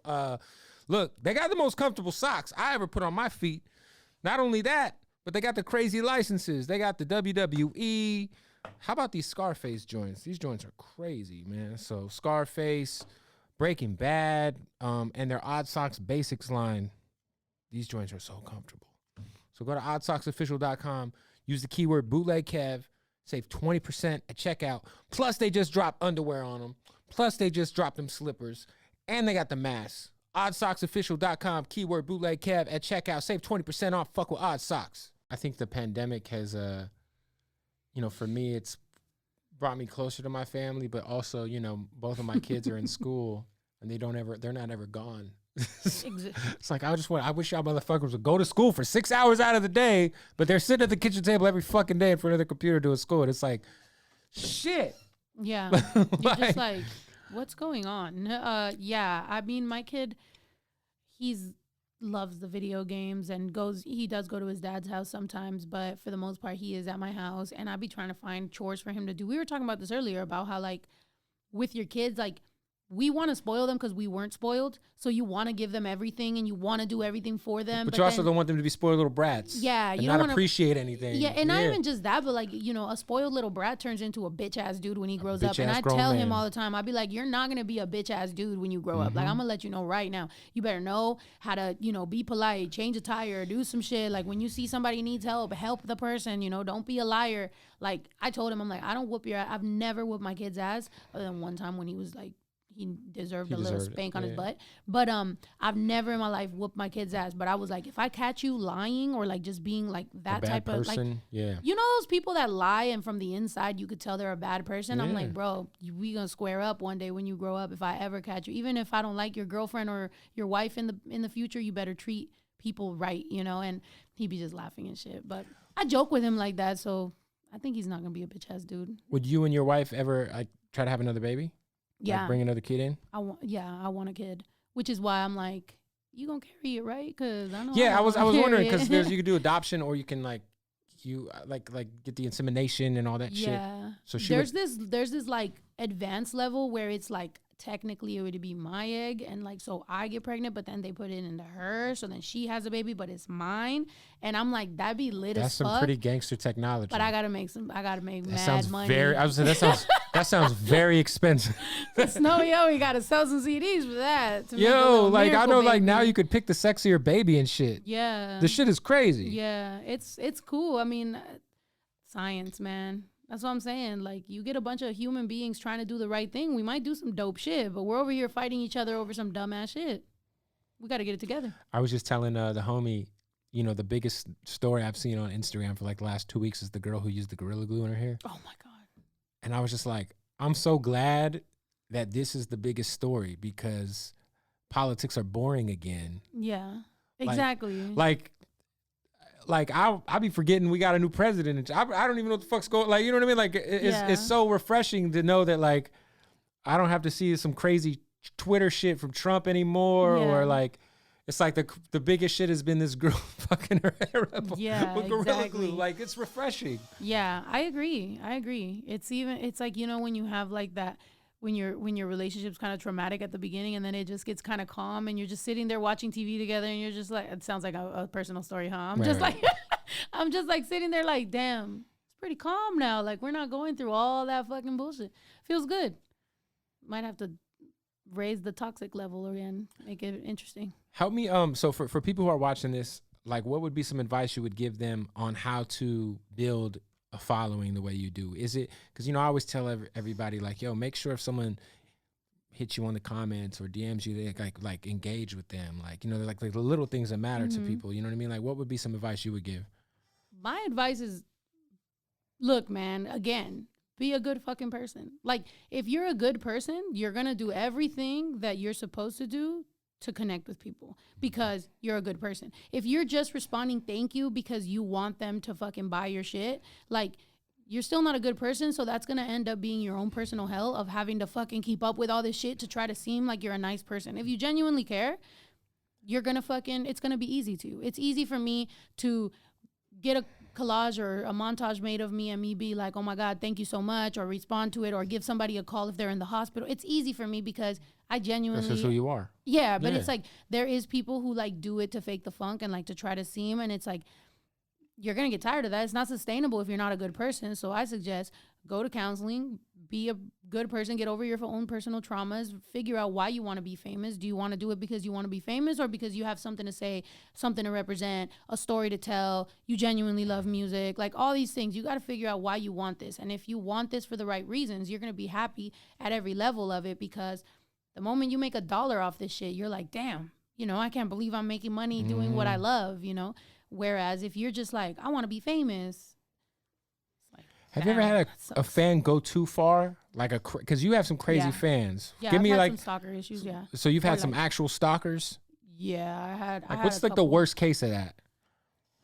Look, they got the most comfortable socks I ever put on my feet. Not only that, but they got the crazy licenses. They got the WWE. How about these Scarface joints? These joints are crazy, man. So Scarface, Breaking Bad, and their Odd Socks Basics line. These joints are so comfortable. So go to oddsocksofficial.com. Use the keyword Bootleg Kev. Save 20% at checkout. Plus, they just dropped underwear on them. Plus, they just dropped them slippers. And they got the masks. oddsocksofficial.com, keyword Bootleg Kev at checkout. Save 20% off. Fuck with Odd Socks. I think the pandemic has, you know, for me, it's brought me closer to my family, but also, you know, both of my kids are in school, and they're not ever gone. It's like, I wish y'all motherfuckers would go to school for 6 hours out of the day, but they're sitting at the kitchen table every fucking day in front of their computer doing school. And it's like, shit. Yeah. You're just like, what's going on? Yeah. I mean, my kid, loves the video games and he does go to his dad's house sometimes, but for the most part, he is at my house, and I'd be trying to find chores for him to do. We were talking about this earlier about how, like, with your kids, like, we want to spoil them because we weren't spoiled. So you want to give them everything and you want to do everything for them. But you also don't want them to be spoiled little brats. Yeah. And you don't appreciate anything. Yeah. And not even just that, but like, you know, a spoiled little brat turns into a bitch ass dude when he grows up. And I tell him all the time, I'd be like, you're not going to be a bitch ass dude when you grow up. Like, I'm going to let you know right now. You better know how to, you know, be polite, change a tire, do some shit. Like, when you see somebody needs help the person, you know, don't be a liar. Like, I told him, I'm like, I don't whoop your ass. I've never whooped my kid's ass other than one time when he was like, he deserved a little spank on his butt. But I've never in my life whooped my kid's ass. But I was like, if I catch you lying or like just being like that type of like, you know, those people that lie and from the inside you could tell they're a bad person. I'm like, bro, we gonna square up one day when you grow up. If I ever catch you, even if I don't like your girlfriend or your wife in the future, you better treat people right, you know. And he'd be just laughing and shit. But I joke with him like that, so I think he's not gonna be a bitch ass dude. Would you and your wife ever try to have another baby? Yeah. Like bring another kid in? I want a kid, which is why I'm like, you gonna carry it, right? Because I know. Yeah, I was wondering, because you could do adoption, or you can like get the insemination and all that shit. Yeah. So there's this like advanced level where it's like technically it would be my egg, and like so I get pregnant, but then they put it into her, so then she has a baby, but it's mine, and I'm like, that'd be lit as fuck. That's some pretty gangster technology. But I gotta make mad money. That sounds very expensive. We gotta sell some CDs for that. Yo, like I know, baby. Like now you could pick the sexier baby and shit. Yeah, the shit is crazy. Yeah, it's cool. I mean, science, man. That's what I'm saying. Like, you get a bunch of human beings trying to do the right thing. We might do some dope shit, but we're over here fighting each other over some dumbass shit. We got to get it together. I was just telling the homie, you know, the biggest story I've seen on Instagram for like the last 2 weeks is the girl who used the Gorilla Glue in her hair. Oh, my God. And I was just like, I'm so glad that this is the biggest story, because politics are boring again. Yeah, exactly. Like I'll be forgetting we got a new president. I don't even know what the fuck's going. Like, you know what I mean? Like it's so refreshing to know that like I don't have to see some crazy Twitter shit from Trump anymore, or like It's like the biggest shit has been this girl fucking her hair up Yeah, with Gorilla exactly. Glue. Like, it's refreshing. Yeah, I agree. It's like, you know, when you have like that, when your relationship's kind of traumatic at the beginning and then it just gets kind of calm and you're just sitting there watching TV together and you're just like, it sounds like a personal story, huh? I'm just like, I'm just like sitting there like, damn, it's pretty calm now. Like, we're not going through all that fucking bullshit. Feels good. Might have to raise the toxic level again, make it interesting. Help me. So for people who are watching this, like, what would be some advice you would give them on how to build a following the way you do? Is it because, you know, I always tell everybody, like, yo, make sure if someone hits you on the comments or DMs you, they like engage with them. Like, you know, they're like the little things that matter to people. You know what I mean? Like, what would be some advice you would give? My advice is, look, man, again, be a good fucking person. Like, if you're a good person, you're going to do everything that you're supposed to do to connect with people because you're a good person. If you're just responding thank you because you want them to fucking buy your shit, like, you're still not a good person. So that's going to end up being your own personal hell of having to fucking keep up with all this shit to try to seem like you're a nice person. If you genuinely care, you're going to fucking, it's going to be easy to you. It's easy for me to get a collage or a montage made of me and me be like, oh my God, thank you so much, or respond to it, or give somebody a call if they're in the hospital. It's easy for me because I genuinely... That's just who you are. Yeah, but it's like, there is people who like do it to fake the funk and like to try to seem, and it's like, you're going to get tired of that. It's not sustainable if you're not a good person. So I suggest go to counseling, be a good person, get over your own personal traumas, figure out why you want to be famous. Do you want to do it because you want to be famous or because you have something to say, something to represent, a story to tell, you genuinely love music, like all these things. You got to figure out why you want this. And if you want this for the right reasons, you're going to be happy at every level of it, because the moment you make $1 off this shit, you're like, damn, you know, I can't believe I'm making money doing what I love, you know? Whereas if you're just like, I want to be famous. Like, have you ever had a fan go too far? Like because you have some crazy fans. Yeah, Give I've me had like some stalker issues, yeah. So you've had Or some like, actual stalkers? Yeah, I had. Like, what's like the worst case of that?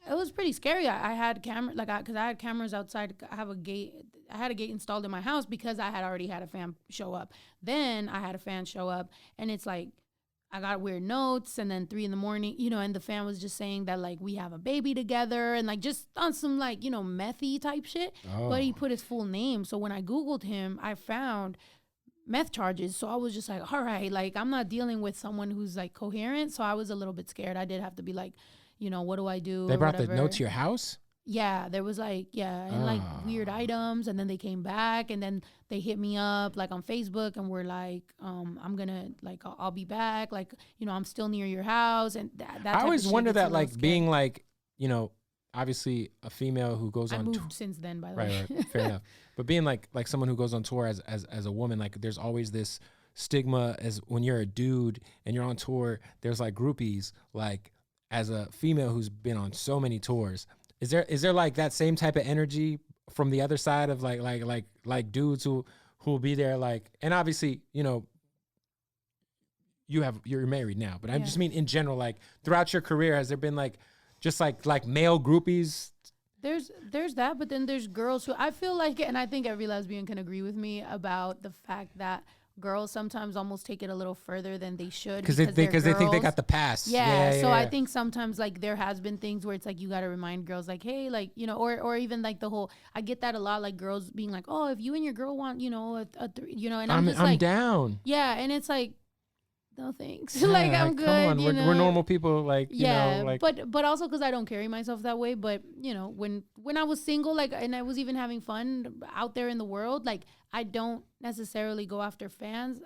It was pretty scary. I had camera, like, because I had cameras outside. I have a gate. I had a gate installed in my house because I had already had a fan show up. Then I had a fan show up, and it's like, I got weird notes, and then 3 a.m, you know, and the fan was just saying that, like, we have a baby together, and, like, just on some, like, you know, methy type shit. But he put his full name. So when I Googled him, I found meth charges. So I was just like, all right, like, I'm not dealing with someone who's, like, coherent. So I was a little bit scared. I did have to be like, you know, what do I do? They brought the note to your house? Yeah, there was like, and like weird items, and then they came back, and then they hit me up like on Facebook, and were like, I'm gonna, like, I'll be back, like, you know, I'm still near your house, and that I always wonder that, like, scary. being like, you know, obviously a female who goes on moved since then, by the way. Right, fair enough. But being like someone who goes on tour as a woman, like, there's always this stigma as when you're a dude and you're on tour, there's like groupies. Like, as a female who's been on so many tours, is there like that same type of energy from the other side of like dudes who will be there, like, and obviously, you know, you're married now, but I just mean in general, like, throughout your career, has there been like just like male groupies? There's that, but then there's girls who I feel like, and I think every lesbian can agree with me about the fact that girls sometimes almost take it a little further than they should because they think they got the pass. Yeah, so I think sometimes, like, there has been things where it's like you got to remind girls, like, hey, like, you know, or even like the whole, I get that a lot, like girls being like, oh, if you and your girl want, you know, you know, and I'm just like, down. Yeah, and it's like, no thanks. Yeah, like, I'm good. Come on, you know? we're normal people, like, you know, like, but also because I don't carry myself that way. But, you know, when I was single, like, and I was even having fun out there in the world, like, I don't necessarily go after fans.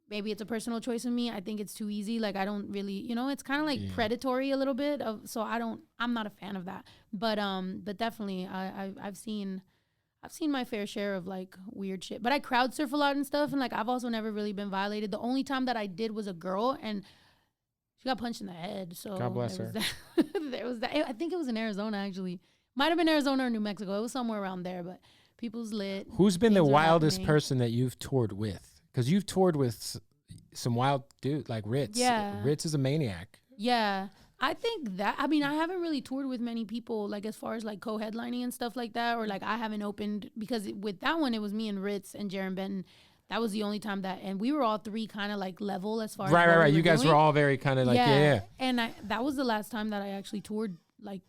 Maybe it's a personal choice of me. I think it's too easy. Like, I don't really, you know, it's kind of like predatory a little bit so I'm not a fan of that. But definitely I've seen my fair share of, like, weird shit. But I crowd surf a lot and stuff, and, like, I've also never really been violated. The only time that I did was a girl, and she got punched in the head. So God bless her. There was that. I think it was in Arizona, actually. Might have been Arizona or New Mexico. It was somewhere around there, but people's lit. Who's been the wildest happening. person that you've toured with? Because you've toured with some wild dude, like Ritz. Yeah. Ritz is a maniac. Yeah. I think that, I mean, I haven't really toured with many people, like, as far as, like, co-headlining and stuff like that, or, like, I haven't opened, because with that one, it was me and Ritz and Jaron Benton. that was the only time that, and we were all three kind of like level as far as Right. we You guys doing. were all very kind of like, yeah. And that was the last time that I actually toured like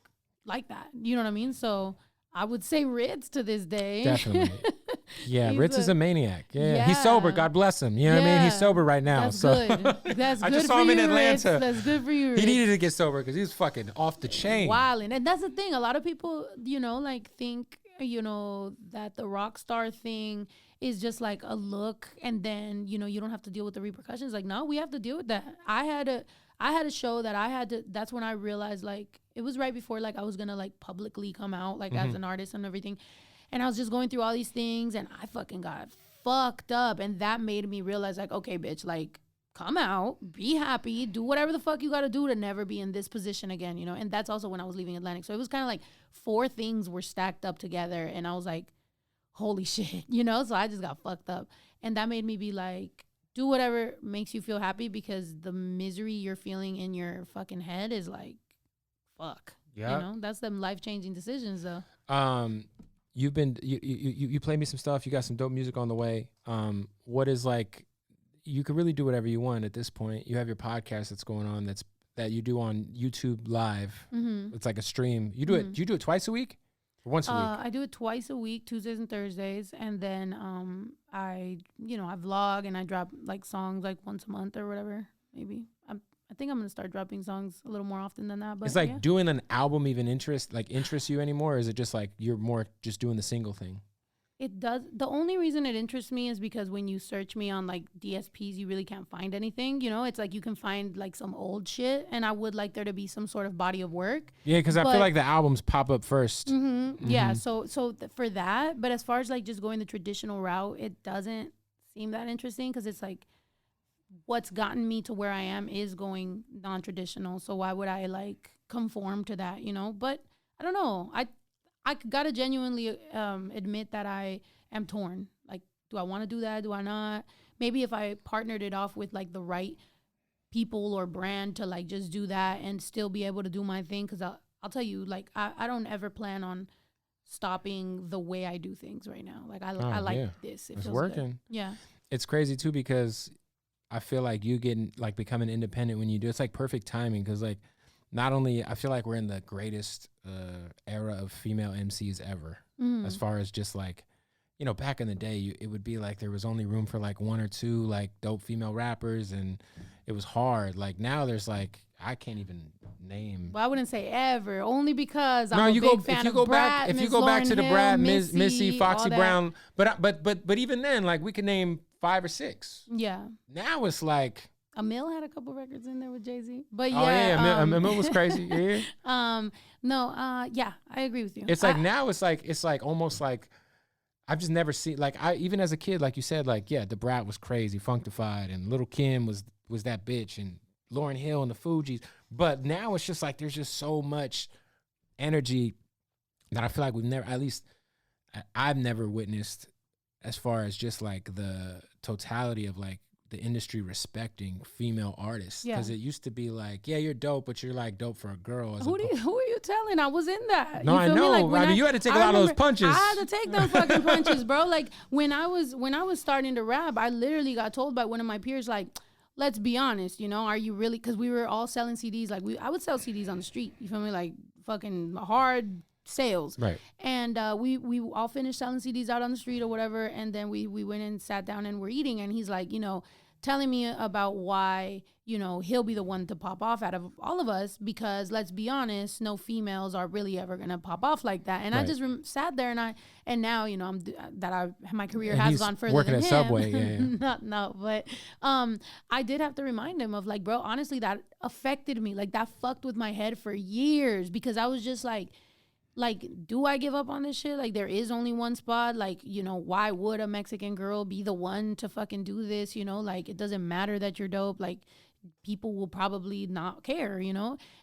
that. You know what I mean? So I would say Ritz to this day. Definitely. Yeah, Ritz is a maniac. Yeah. He's Yeah. sober. God bless him. You know what I mean? He's sober right now. That's so good. That's I good just saw for him in you, Atlanta. Ritz. That's good for you, Ritz. He needed to get sober because he was fucking off the chain. Wilding. And that's the thing. A lot of people, like think, that the rock star thing is just like a look, and then, you don't have to deal with the repercussions. Like, no, we have to deal with that. I had a show that that's when I realized, like, it was right before, like, I was gonna like publicly come out, like, as an artist and everything. And I was just going through all these things, and I fucking got fucked up. And that made me realize, like, okay, bitch, like, come out, be happy, do whatever the fuck you got to do to never be in this position again, And that's also when I was leaving Atlantic. So it was kind of like 4 things were stacked up together, and I was like, holy shit, So I just got fucked up. And that made me be like, do whatever makes you feel happy, because the misery you're feeling in your fucking head is like, fuck. Yeah. That's them life-changing decisions, though. You've been you played me some stuff. You got some dope music on the way. What is like? You can really do whatever you want at this point. You have your podcast that's going on. That you do on YouTube Live. Mm-hmm. It's like a stream. You do it. Do you do it twice a week or once a week? I do it twice a week, Tuesdays and Thursdays, and then I vlog and I drop like songs like once a month or whatever. Maybe I think I'm gonna start dropping songs a little more often than that. But it's like doing an album even interests you anymore, or is it just like you're more just doing the single thing? It does. The only reason it interests me is because when you search me on like DSPs, you really can't find anything. It's like you can find like some old shit, and I would like there to be some sort of body of work. Yeah, because I feel like the albums pop up first. Mm-hmm. Yeah, so for that, but as far as like just going the traditional route, it doesn't seem that interesting, because it's like what's gotten me to where I am is going non-traditional. So why would I like conform to that? But I don't know. I gotta genuinely admit that I am torn. Like, do I want to do that? Do I not? Maybe if I partnered it off with like the right people or brand to like just do that and still be able to do my thing. Because I'll tell you, like, I don't ever plan on stopping the way I do things right now. Like, I like this. It's working. Good. Yeah. It's crazy too, because I feel like you getting like becoming independent when you do. It's like perfect timing, because like not only I feel like we're in the greatest era of female MCs ever, as far as just like, back in the day, it would be like there was only room for like 1 or 2 like dope female rappers, and it was hard. Like now there's like, I can't even name. Well, I wouldn't say ever, only because I'm a big fan of Brat, if you go back to the Brat, Missy, Foxy that. Brown, but even then, like we could name 5 or 6. Yeah. Now it's like, Emil had a couple records in there with Jay-Z, but yeah. Oh yeah, Emil was crazy. Yeah. Yeah, I agree with you. It's like now it's like almost like I've just never seen, like, even as a kid, like you said, like, yeah, the Brat was crazy, Funkdafied, and Little Kim was that bitch, and Lauryn Hill and the Fugees. But now it's just like there's just so much energy that I feel like I've never witnessed, as far as just like the totality of like the industry respecting female artists. Because it used to be like, yeah, you're dope, but you're like dope for a girl. Who are you telling? I was in that. No, I know. Like, I mean, you had to take a lot of those punches. I had to take them fucking punches, bro. Like when I was starting to rap, I literally got told by one of my peers, like, let's be honest, are you really? Because we were all selling CDs. Like I would sell CDs on the street. You feel me? Like fucking hard sales. Right. And we all finished selling CDs out on the street or whatever. And then we went and sat down and we're eating. And he's like, telling me about why, he'll be the one to pop off out of all of us, because let's be honest, no females are really ever going to pop off like that. And right. I just sat there and now, my career has gone further working than at him. Subway. Yeah. No, but I did have to remind him of like, bro, honestly, that affected me. Like that fucked with my head for years, because I was just like, do I give up on this shit? Like, there is only one spot. Like, why would a Mexican girl be the one to fucking do this? Like, it doesn't matter that you're dope. Like, people will probably not care,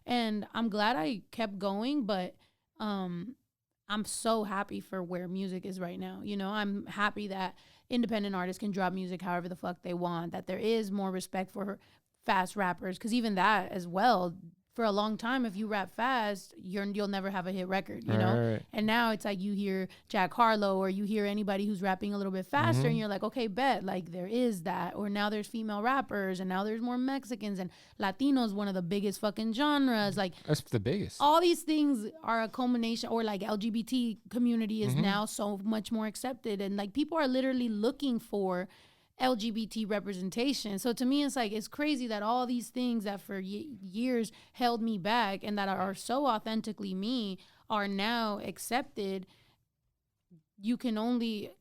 And I'm glad I kept going, but I'm so happy for where music is right now. I'm happy that independent artists can drop music however the fuck they want, that there is more respect for fast rappers, because even that as well, for a long time, if you rap fast, you'll never have a hit record, you know? Right. And now it's like you hear Jack Harlow or you hear anybody who's rapping a little bit faster and you're like, okay, bet, like there is that. Or now there's female rappers and now there's more Mexicans and Latinos, one of the biggest fucking genres. Like That's the biggest. all these things are a culmination, or like LGBT community is now so much more accepted. And like people are literally looking for LGBT representation. So to me, it's like, it's crazy that all these things that for years held me back and that are so authentically me are now accepted. You can only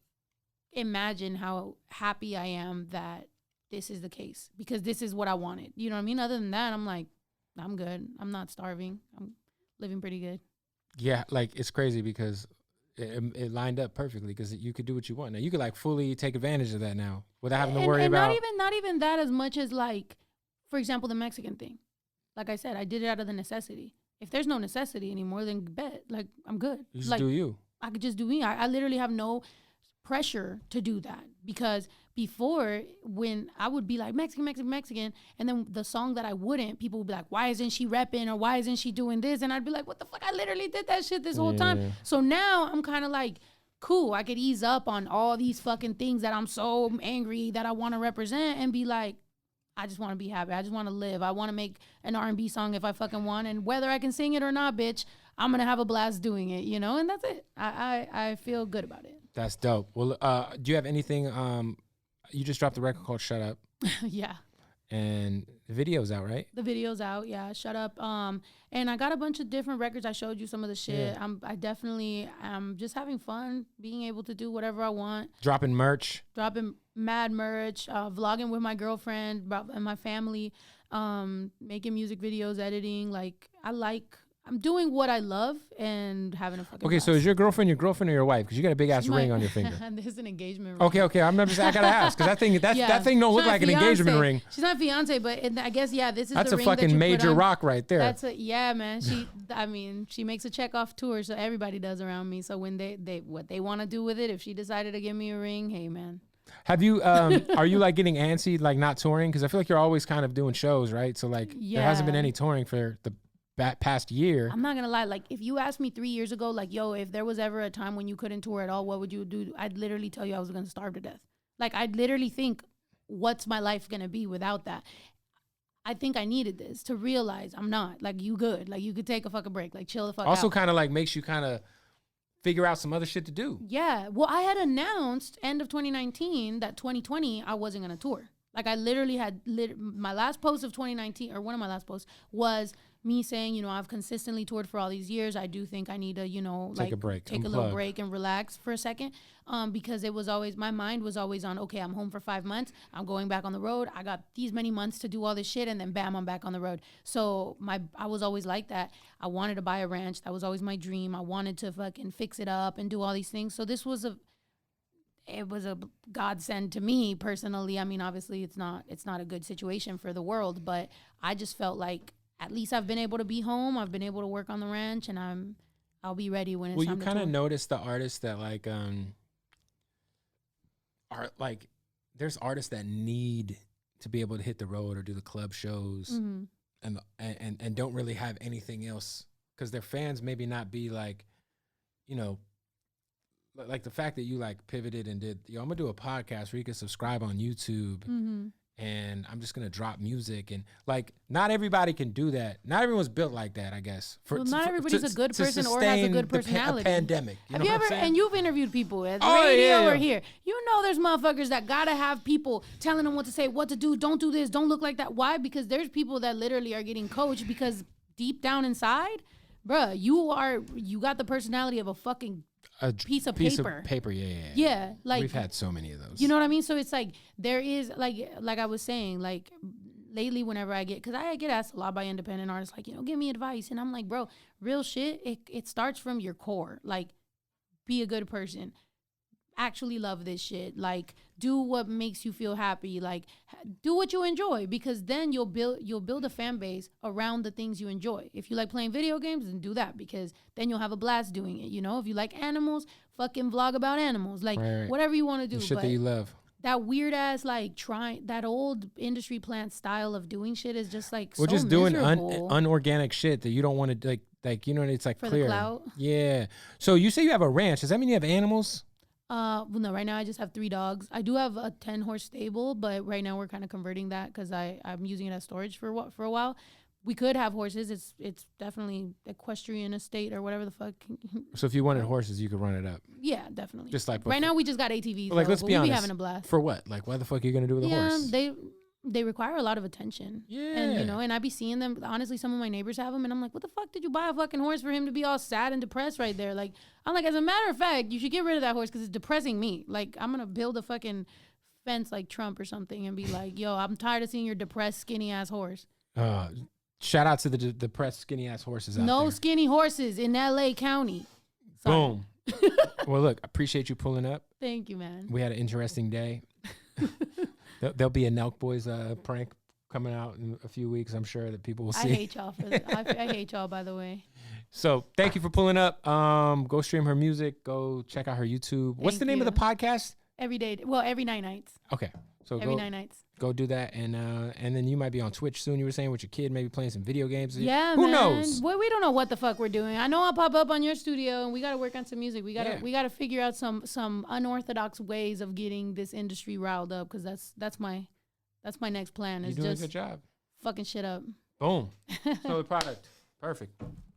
imagine how happy I am that this is the case, because this is what I wanted. You know what I mean? Other than that, I'm like, I'm good. I'm not starving. I'm living pretty good. Yeah, like it's crazy because it lined up perfectly because you could do what you want. Now you could like fully take advantage of that now without having to worry about. Not even that as much as like, for example, the Mexican thing. Like I said, I did it out of the necessity. If there's no necessity anymore, then bet. Like I'm good. You just like, do you. I could just do me. I literally have no pressure to do that, because before, when I would be like Mexican, and then the song that I wouldn't, people would be like, why isn't she repping, or why isn't she doing this? And I'd be like, what the fuck? I literally did that shit this whole time. So now I'm kind of like, cool, I could ease up on all these fucking things that I'm so angry that I want to represent and be like, I just want to be happy. I just want to live. I want to make an R&B song if I fucking want. And whether I can sing it or not, bitch, I'm going to have a blast doing it, you know? And that's it. I feel good about it. That's dope. Well, do you have anything? You just dropped the record called "Shut Up." Yeah. And the video's out, right? The video's out, yeah. Shut Up. And I got a bunch of different records. I showed you some of the shit. Yeah. I definitely am just having fun, being able to do whatever I want. Dropping merch. Dropping mad merch, vlogging with my girlfriend and my family, making music videos, editing. Like I'm doing what I love and having a fucking Okay, blast. so is your girlfriend or your wife? Because you got a big ass ring on your finger. There's an engagement ring. Okay. I gotta ask because that thing don't look like an engagement ring. She's not fiancé, but I guess this is That's the a ring fucking that you major put on. rock right there. Yeah, man. She makes a check off tour, so everybody does around me. So when they what they want to do with it, if she decided to give me a ring, hey man. Have you are you like getting antsy like not touring? Because I feel like you're always kind of doing shows, right? So like there hasn't been any touring for the past year. I'm not gonna lie, like if you asked me 3 years ago, like, yo, if there was ever a time when you couldn't tour at all, what would you do? I'd literally tell you I was gonna starve to death. Like I'd literally think, what's my life gonna be without that? I think I needed this to realize I'm not. Like, you good. Like you could take a fucking break. Like chill the fuck out. Also kind of like makes you kind of figure out some other shit to do. Yeah. Well, I had announced end of 2019 that 2020 I wasn't gonna tour. Like I literally had my last post of 2019, or one of my last posts, was me saying, you know, I've consistently toured for all these years. I do think I need to, you know, take a break, take a little break and relax for a second. Because it was always, my mind was always on, okay, I'm home for 5 months. I'm going back on the road. I got these many months to do all this shit, and then bam, I'm back on the road. So I was always like that. I wanted to buy a ranch. That was always my dream. I wanted to fucking fix it up and do all these things. So this was it was a godsend to me personally. I mean, obviously it's not a good situation for the world, but I just felt like at least I've been able to be home. I've been able to work on the ranch, and I'll be ready when it's time to tour. Well, you kind of notice the artists that like are like, there's artists that need to be able to hit the road or do the club shows, and don't really have anything else because their fans maybe not be like, you know, like the fact that you like pivoted and did, yo, I'm gonna do a podcast where you can subscribe on YouTube, and I'm just gonna drop music, and like not everybody can do that. Not everyone's built like that, I guess. Not everybody's a good person or has a good personality. Pandemic. Have you ever? And you've interviewed people at the radio or here. You know, there's motherfuckers that gotta have people telling them what to say, what to do. Don't do this. Don't look like that. Why? Because there's people that literally are getting coached because deep down inside, bruh, you got the personality of a fucking piece of paper. Yeah, like we've had so many of those. You know what I mean? So it's like there is like I was saying, like lately whenever I get, because I get asked a lot by independent artists, like, you know, give me advice, and I'm like, bro, real shit. It starts from your core. Like, be a good person. Actually love this shit. Like, do what makes you feel happy. Like, do what you enjoy, because then you'll build a fan base around the things you enjoy. If you like playing video games, then do that, because then you'll have a blast doing it. You know, if you like animals, fucking vlog about animals. Like, whatever you want to do. The shit that you love. that weird ass like trying that old industry plant style of doing shit is just like We're so just doing miserable unorganic shit that you don't want to like you know, it's like for clear. the clout. Yeah. So you say you have a ranch. Does that mean you have animals? Well, no, right now I just have 3 dogs. I do have a 10-horse stable, but right now we're kind of converting that because I'm using it as storage for a while. We could have horses. It's definitely equestrian estate or whatever the fuck. So if you wanted horses, you could run it up. Yeah, definitely. Just like right now we just got ATVs. like, let's but be we honest. be having a blast. For what? Like, why the fuck are you gonna do with a horse? They require a lot of attention. Yeah. And and I be seeing them. Honestly, some of my neighbors have them, and I'm like, what the fuck did you buy a fucking horse for him to be all sad and depressed right there? Like, I'm like, as a matter of fact, you should get rid of that horse because it's depressing me. Like, I'm gonna build a fucking fence like Trump or something and be like, yo, I'm tired of seeing your depressed skinny ass horse. Shout out to the depressed skinny ass horses out there. No skinny horses in LA County. Sorry. Boom. Well, look, appreciate you pulling up. Thank you, man. We had an interesting day. There'll be a Nelk Boys prank coming out in a few weeks. I'm sure that people will see. I hate y'all for that. I hate y'all, by the way. So thank you for pulling up. Go stream her music. Go check out her YouTube. What's the name of the podcast? Every day. Well, every nights. Okay. So every nights. Go do that, and then you might be on Twitch soon. You were saying with your kid, maybe playing some video games. Yeah, who man. knows? Well, we don't know what the fuck we're doing. I know I'll pop up on your studio, and we got to work on some music. We gotta figure out some unorthodox ways of getting this industry riled up, because that's my next plan. You're Is doing just a good job. fucking shit up. Boom. So the product, perfect.